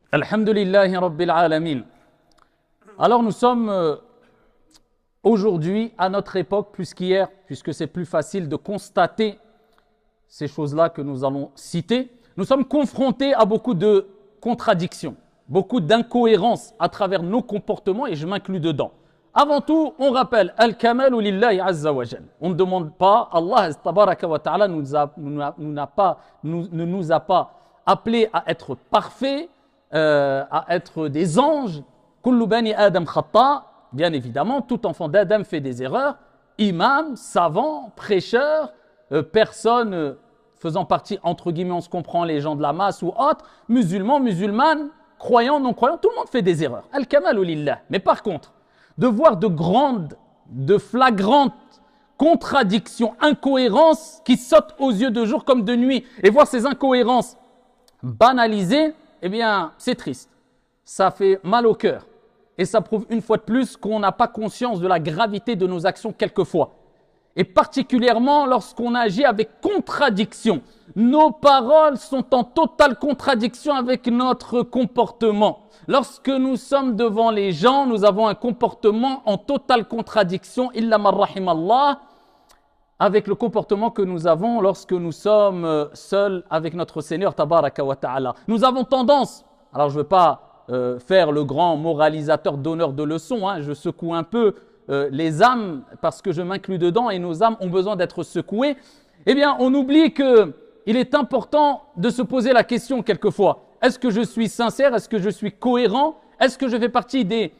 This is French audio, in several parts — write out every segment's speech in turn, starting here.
Alhamdulillahi Rabbil Alamin. Alors nous sommes aujourd'hui à notre époque plus qu'hier, puisque c'est plus facile de constater ces choses-là que nous allons citer. Nous sommes confrontés à beaucoup de contradictions, beaucoup d'incohérences à travers nos comportements et je m'inclus dedans. Avant tout, on rappelle Al-Kamalu Lillahi Azza wa Jal. On ne demande pas, Allah Tabaraka wa Ta'ala ne nous a pas appelés à être parfaits, à être des anges. Kullu bani Adam khata, bien évidemment, tout enfant d'Adam fait des erreurs. Imam, savant, prêcheur, personne faisant partie, entre guillemets, on se comprend, les gens de la masse ou autres, musulmans, musulmanes, croyants, non-croyants, tout le monde fait des erreurs. Al-Kamalu Lillah. Mais par contre, de voir de grandes, de flagrantes contradictions, incohérences qui sautent aux yeux de jour comme de nuit, et voir ces incohérences banalisées, eh bien, c'est triste. Ça fait mal au cœur. Et ça prouve une fois de plus qu'on n'a pas conscience de la gravité de nos actions quelquefois. Et particulièrement lorsqu'on agit avec contradiction. Nos paroles sont en totale contradiction avec notre comportement. Lorsque nous sommes devant les gens, nous avons un comportement en totale contradiction, illa man rahimallah, avec le comportement que nous avons lorsque nous sommes seuls avec notre Seigneur Tabaraka wa Ta'ala. Nous avons tendance, alors je ne veux pas faire le grand moralisateur donneur de leçons, je secoue un peu les âmes parce que je m'inclus dedans et nos âmes ont besoin d'être secouées. Eh bien, on oublie qu'il est important de se poser la question quelquefois. Est-ce que je suis sincère? Est-ce que je suis cohérent? Est-ce que je fais partie des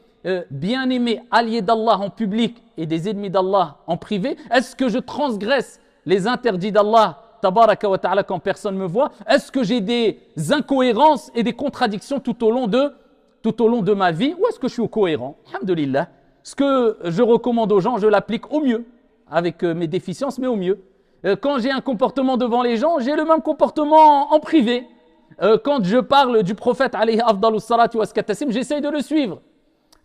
bien-aimés alliés d'Allah en public et des ennemis d'Allah en privé? Est-ce que je transgresse les interdits d'Allah Tabaraka wa Ta'ala quand personne ne me voit? Est-ce que j'ai des incohérences et des contradictions tout au long de ma vie? Ou est-ce que je suis cohérent? Alhamdulillah. Ce que je recommande aux gens, je l'applique au mieux, avec mes déficiences, mais au mieux. Quand j'ai un comportement devant les gens, j'ai le même comportement en privé. Quand je parle du prophète alayhi afdalus salatu waskatassim, j'essaye de le suivre.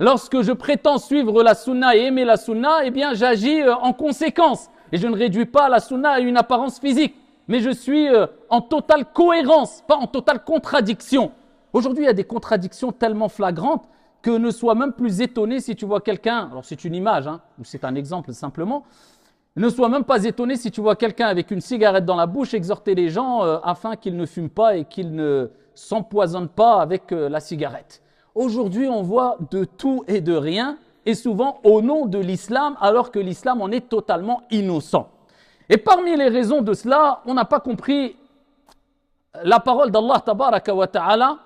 Lorsque je prétends suivre la sunna et aimer la sunna, eh bien j'agis en conséquence. Et je ne réduis pas la sunna à une apparence physique. Mais je suis en totale cohérence, pas en totale contradiction. Aujourd'hui, il y a des contradictions tellement flagrantes que ne sois même plus étonné si tu vois quelqu'un, alors c'est une image, ou c'est un exemple simplement, ne sois même pas étonné si tu vois quelqu'un avec une cigarette dans la bouche exhorter les gens afin qu'ils ne fument pas et qu'ils ne s'empoisonnent pas avec la cigarette. Aujourd'hui, on voit de tout et de rien, et souvent au nom de l'islam, alors que l'islam en est totalement innocent. Et parmi les raisons de cela, on n'a pas compris la parole d'Allah Tabaraka wa Ta'ala